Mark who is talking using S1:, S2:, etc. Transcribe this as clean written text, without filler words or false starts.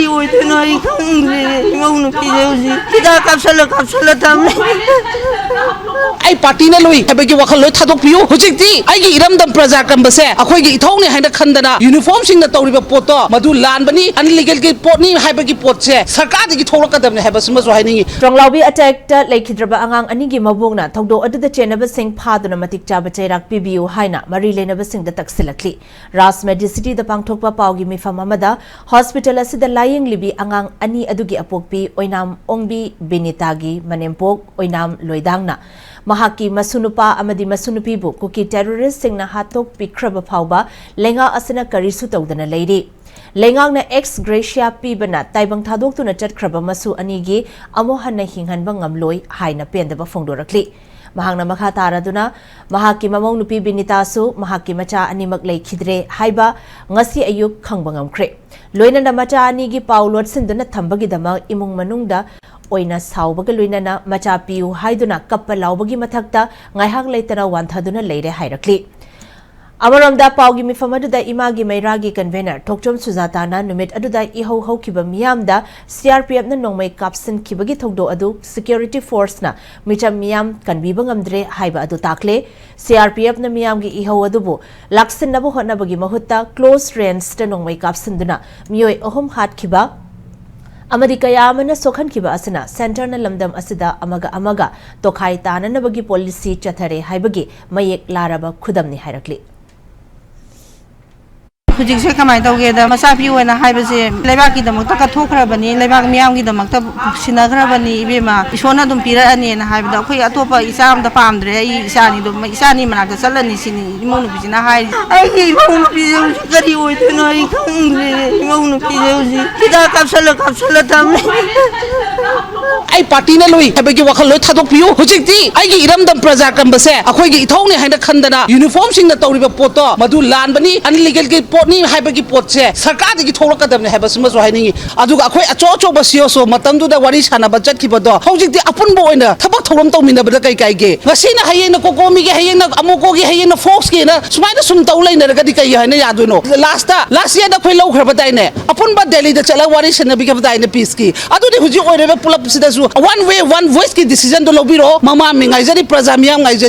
S1: ꯀꯔꯤ ꯑꯣꯏꯗꯣꯏꯅꯣ ꯑꯩ ꯈꯪꯗ꯭ꯔꯦ ꯏꯃꯧ ꯅꯨꯄꯤꯁꯦ ꯍꯧꯖꯤꯛ ꯍꯤꯗꯥꯛ ꯀꯥꯞꯁꯜꯂ ꯊꯝꯃꯦ
S2: ꯑꯩ ꯄꯥꯔꯇꯤꯅ ꯂꯣꯏ ꯍꯥꯏꯕꯒꯤ ꯋꯥꯈꯜ ꯂꯣꯏ ꯊꯥꯗꯣꯛꯄꯤꯌꯨ ꯍꯧꯖꯤꯛꯇꯤ ꯑꯩꯒꯤ ꯏꯔꯝꯗꯝ ꯄ꯭ꯔꯖꯥ ꯀꯟꯕꯁꯦ ꯑꯩꯈꯣꯏꯒꯤ ꯏꯊꯧꯅꯤ ꯍꯥꯏꯅ ꯈꯟꯗꯅ ꯌꯨꯅꯤꯐꯣꯔꯝꯁꯤꯡꯅ ꯇꯧꯔꯤꯕ ꯄꯣꯠꯇꯣ ꯃꯗꯨ ꯂꯥꯟꯕꯅꯤ ꯑꯟꯂꯤꯒꯦꯜꯒꯤ ꯄꯣꯠꯅꯤ ꯍꯥꯏꯕꯒꯤ ꯄꯣꯠꯁꯦ ꯁꯔꯀꯥꯔꯗꯒꯤ ꯊꯣꯛꯂꯛꯀꯗꯕꯅꯤ ꯍꯥꯏꯕꯁꯤꯃꯁꯨ ꯍꯥꯏꯅꯤꯡꯉꯤ
S3: ꯇ꯭ꯔꯣꯡꯂꯥꯎꯕꯤ ꯑꯦꯇꯦꯛꯇ ꯂꯩꯈꯤꯗ꯭ꯔꯕ ꯑꯉꯥꯡ ꯑꯅꯤꯒꯤ ꯃꯕꯣꯛꯅ ꯊꯧꯗꯣꯛ ꯑꯗꯨꯗ ꯆꯦꯟꯅꯕꯁꯤꯡ ꯐꯥꯗꯨꯅ ꯃꯇꯤꯛ ꯆꯥꯕ ꯆꯩꯔꯥꯛ ꯄꯤꯕꯤꯌꯨ ꯍꯥꯏꯅ ꯃꯔꯤ ꯂꯩꯅꯕꯁꯤꯡꯗ ꯇꯛꯁꯤꯜꯂꯛꯂꯤ ꯔꯥꯖ ꯃꯦꯗꯤꯁꯤꯇꯤꯗ ꯄꯥꯡꯊꯣꯛꯄ ꯄꯥꯎꯒꯤ ꯃꯤꯐꯝ ꯑꯃꯗ ꯍꯣꯁꯄꯤꯇꯥꯜ ꯑꯁꯤꯗ ꯂꯥꯌꯦꯡꯂꯤꯕꯤ ꯑꯉꯥꯡ ꯑꯅꯤ ꯑꯗꯨꯒꯤ ꯑꯄꯣꯛꯄꯤ ꯑꯣꯏꯅꯥꯝ ꯑꯣꯡꯕꯤ ꯕꯤꯅꯤꯇꯥꯒꯤ ꯃꯅꯦꯝꯄꯣꯛ ꯑꯣꯏꯅꯥꯝ ꯂꯣꯏꯗꯥꯡꯅ ꯃꯍꯥꯛꯀꯤ ꯃꯁꯨꯅꯨꯄꯥ ꯑꯃꯗꯤ ꯃꯁꯨꯅꯨꯄꯤꯕꯨ ꯀꯨꯀꯤ ꯇꯦꯔꯣꯔꯤꯁꯁꯤꯡꯅ ꯍꯥꯠꯇꯣꯛꯄꯤꯈ꯭ꯔꯕ ꯐꯥꯎꯕ ꯂꯩꯉꯥꯛ ꯑꯁꯤꯅ ꯀꯔꯤꯁꯨ ꯇꯧꯗꯅ ꯂꯩꯔꯤ ꯂꯩꯉꯥꯛꯅ ꯑꯦꯛꯁ ꯒ꯭ꯔꯦꯁꯤꯌꯥ ꯄꯤꯕꯅ ꯇꯥꯏꯕꯪ ꯊꯥꯗꯣꯛꯇꯨꯅ ꯆꯠꯈ꯭ꯔꯕ ꯃꯁꯨ ꯑꯅꯤꯒꯤ ꯑꯃꯨꯛ ꯍꯟꯅ ꯍꯤꯡꯍꯟꯕ ꯉꯝꯂꯣꯏ ꯍꯥꯏꯅ ꯄꯦꯟꯗꯕ ꯐꯣꯡꯗꯣꯔꯛꯂꯤ ꯃꯍꯥꯛꯅ ꯃꯈꯥ ꯇꯥꯔꯗꯨꯅ ꯃꯍꯥꯛꯀꯤ ꯃꯃꯧ ꯅꯨꯄꯤ ꯕꯤꯅꯤꯇꯥꯁꯨ ꯃꯍꯥꯛꯀꯤ ꯃꯆꯥ ꯑꯅꯤꯃꯛ ꯂꯩꯈꯤꯗ꯭ꯔꯦ ꯍꯥꯏꯕ ꯉꯁꯤ ꯑꯌꯨꯛ ꯈꯪꯕ ꯉꯝꯈ꯭ꯔꯦ ꯂꯣꯏꯅꯅ ꯃꯆꯥ ꯑꯅꯤꯒꯤ ꯄꯥꯎ ꯂꯣꯠꯁꯤꯟꯗꯨꯅ ꯊꯝꯕꯒꯤꯗꯃꯛ ꯏꯃꯨꯡ ꯃꯅꯨꯡꯗ ꯑꯣꯏꯅ ꯁꯥꯎꯕꯒ ꯂꯣꯏꯅꯅ ꯃꯆꯥ ꯄꯤꯌꯨ ꯍꯥꯏꯗꯨꯅ ꯀꯞꯄ ꯂꯥꯎꯕꯒꯤ ꯃꯊꯛꯇ ꯉꯥꯏꯍꯥꯛ ꯂꯩꯇꯅ ꯋꯥꯟꯊꯗꯨꯅ ꯂꯩꯔꯦ ꯍꯥꯏꯔꯛꯂꯤ ꯑꯃꯔꯣꯝꯗ ꯄꯥꯎꯒꯤ ꯃꯤꯐꯝ ꯑꯗꯨꯗ ꯏꯃꯥꯒꯤ ꯃꯩꯔꯥꯒꯤ ꯀꯟꯚꯦꯅꯔ ꯊꯣꯛꯆꯣꯝ ꯁꯨꯖꯥꯇꯥꯅ ꯅꯨꯃꯤꯠ ꯑꯗꯨꯗ ꯏꯍꯧ ꯍꯧꯈꯤꯕ ꯃꯤꯌꯥꯝꯗ ꯁꯤआꯔꯄꯤꯑꯦꯐꯅ ꯅꯣꯡꯃꯩ ꯀꯥꯞꯁꯤꯟꯈꯤꯕꯒꯤ ꯊꯧꯗꯣꯛ ꯑꯗꯨ ꯁꯦꯀ꯭ꯌꯨꯔꯤꯇꯤ ꯐꯣꯔꯁꯅ ꯃꯤꯆꯝ ꯃꯤꯌꯥꯝ ꯀꯟꯕꯤꯕ ꯉꯝꯗ꯭ꯔꯦ ꯍꯥꯏꯕ ꯑꯗꯨ ꯇꯥꯛꯂꯦ ꯁꯤआꯔꯄꯤꯑꯦꯐꯅ ꯃꯤꯌꯥꯝꯒꯤ ꯏꯍꯧ ꯑꯗꯨꯕꯨ ꯂꯥꯛꯁꯤꯟꯅꯕ ꯍꯣꯠꯅꯕꯒꯤ ꯃꯍꯨꯠꯇ ꯀ꯭ꯂꯣꯖ ꯔꯦꯟꯖꯇ ꯅꯣꯡꯃꯩ ꯀꯥꯞꯁꯤꯟꯗꯨꯅ ꯃꯤꯑꯣꯏ 3 ꯍꯥꯠꯈꯤꯕ ꯑꯃꯗꯤ ꯀꯌꯥ ꯑꯃꯅ ꯁꯣꯛꯍꯟꯈꯤꯕ ꯑꯁꯤꯅ ꯁꯦꯟꯇꯔꯅ ꯂꯝꯗꯝ ꯑꯁꯤꯗ ꯑꯃꯒ ꯇꯣꯈꯥꯏ ꯇꯥꯅꯅꯕꯒꯤ ꯄꯣꯂꯤꯁꯤ ꯆꯠꯊꯔꯦ ꯍꯥꯏꯕꯒꯤ ꯃꯌꯦꯛ ꯂꯥꯔꯕ ꯈꯨꯗꯝꯅꯤ ꯍꯥꯏꯔꯛꯂꯤ
S1: ꯍꯧꯖꯤꯛꯁꯦ ꯀꯃꯥꯏꯅ ꯇꯧꯒꯦꯗ ꯃꯆꯥ ꯄꯤꯌꯨ ꯍꯥꯏꯅ ꯍꯥꯏꯕꯁꯦ ꯂꯩꯕꯥꯛꯀꯤꯗꯃꯛꯇ ꯀꯠꯊꯣꯛꯈ꯭ꯔꯕꯅꯤ ꯂꯩꯕꯥꯛ ꯃꯤꯌꯥꯝꯒꯤꯗꯃꯛꯇ ꯁꯤꯟꯅꯈ꯭ꯔꯕꯅꯤ ꯏꯕꯦꯝꯃ ꯏꯁꯣꯔꯅ ꯑꯗꯨꯝ ꯄꯤꯔꯛꯑꯅꯤꯅ ꯍꯥꯏꯕꯗ ꯑꯩꯈꯣꯏ ꯑꯇꯣꯞꯄ ꯏꯆꯥ ꯑꯝꯇ ꯄꯥꯝꯗ꯭ꯔꯦ ꯑꯩ ꯏꯆꯥꯅꯤ ꯃꯅꯥꯛꯇ ꯆꯠꯂꯅꯤ ꯁꯤꯅꯤ ꯏꯃꯧ ꯅꯨꯄꯤꯁꯤꯅ ꯍꯥꯏꯔꯤ
S4: ꯑꯩꯒꯤ ꯏꯃꯧ ꯅꯨꯄꯤꯁꯦ ꯍꯧꯖꯤꯛ ꯀꯔꯤ ꯑꯣꯏꯗꯣꯏꯅꯣ ꯑꯩ ꯈꯪꯗ꯭ꯔꯦ ꯏꯃꯧ ꯅꯨꯄꯤꯁꯦ ꯍꯧꯖꯤꯛ ꯍꯤꯗꯥꯛ ꯀꯥꯞꯁꯜꯂ ꯊꯝꯃꯦ
S2: ꯑꯩ ꯄꯥꯔꯇꯤꯅ ꯂꯣꯏ ꯍꯥꯏꯕꯒꯤ ꯋꯥꯈꯜ ꯂꯣꯏ ꯊꯥꯗꯣꯛꯄꯤꯌꯨ ꯍꯧꯖꯤꯛꯇꯤ ꯑꯩꯒꯤ ꯏꯔꯝꯗꯝ ꯄ꯭ꯔꯖꯥ ꯀꯟꯕꯁꯦ ꯑꯩꯈꯣꯏꯒꯤ ꯏꯊꯧꯅꯤ ꯍꯥꯏꯅ ꯈꯟꯗꯅ ꯌꯨꯅꯤꯐꯣꯔꯝꯁꯤꯡꯅ ꯇꯧꯔꯤꯕ ꯄꯣꯠꯇꯣ ꯃꯗꯨ ꯂꯥꯟꯕꯅꯤ ꯑꯟꯂꯤꯒꯦꯜꯒꯤ ꯄꯣꯠꯅꯤ ꯍꯥꯏꯕꯒꯤ ꯄꯣꯠꯁꯦ ꯁꯔꯀꯥꯔꯗꯒꯤ ꯊꯣꯛꯂꯛꯀꯗꯕꯅꯤ ꯍꯥꯏꯕꯁꯤꯃꯁꯨ ꯍꯥꯏꯅꯤꯡꯉꯤ ꯑꯗꯨꯒ ꯑꯩꯈꯣꯏ ꯑꯆꯧ ꯑꯆꯧꯕ ꯁꯤꯑꯣꯁꯨ ꯃꯇꯝꯗꯨꯗ ꯋꯥꯔꯤ ꯁꯥꯟꯅꯕ ꯆꯠꯈꯤꯕꯗꯣ ꯍꯧꯖꯤꯛꯇꯤ ꯑꯄꯨꯟꯕ ꯑꯣꯏꯅ ꯊꯕꯛ ꯊꯧꯔꯝ ꯇꯧꯃꯤꯟꯅꯕꯗ ꯀꯩ ꯀꯥꯏꯒꯦ ꯉꯁꯤꯅ ꯍꯌꯦꯡꯅ ꯀꯣꯀꯣꯃꯤꯒꯤ ꯍꯌꯦꯡꯅ ꯑꯃꯨꯀꯣꯒꯤ ꯍꯌꯦꯡꯅ ꯐꯣꯛꯁꯀꯤꯅ ꯁꯨꯃꯥꯏꯅ ꯁꯨꯝ ꯇꯧ ꯂꯩꯅꯔꯒꯗꯤ ꯀꯩ ꯍꯥꯏꯅ ꯌꯥꯗꯣꯏꯅꯣ ꯂꯥꯁ ꯌꯔꯗ ꯑꯩꯈꯣꯏ ꯂꯧꯈ꯭ꯔꯕꯗꯥꯏꯅꯦ ꯑꯄꯨꯟꯕ ꯗꯦꯜꯂꯤꯗ ꯆꯠꯂꯒ ꯋꯥꯔꯤ ꯁꯥꯟꯅꯕꯤꯈ꯭ꯔꯕꯗꯥꯏꯅꯦ ꯄꯤꯁꯀꯤ ꯑꯗꯨꯗꯤ ꯍꯧꯖꯤꯛ ꯑꯣꯏꯔꯤꯕ ꯄꯨꯂꯞꯁꯤꯗꯁꯨ ꯋꯥꯟ ꯋꯦ ꯋꯥꯟ ꯚꯣꯏꯁꯀꯤ ꯗꯤꯁꯤꯖꯟꯗꯣ ꯂꯧꯕꯤꯔꯣ ꯃꯃꯥ ꯃꯤ ꯉꯥꯏꯖꯔꯤ ꯄ꯭ꯔꯖꯥ ꯃꯤꯌꯥꯝ ꯉꯥꯏꯖꯔꯤ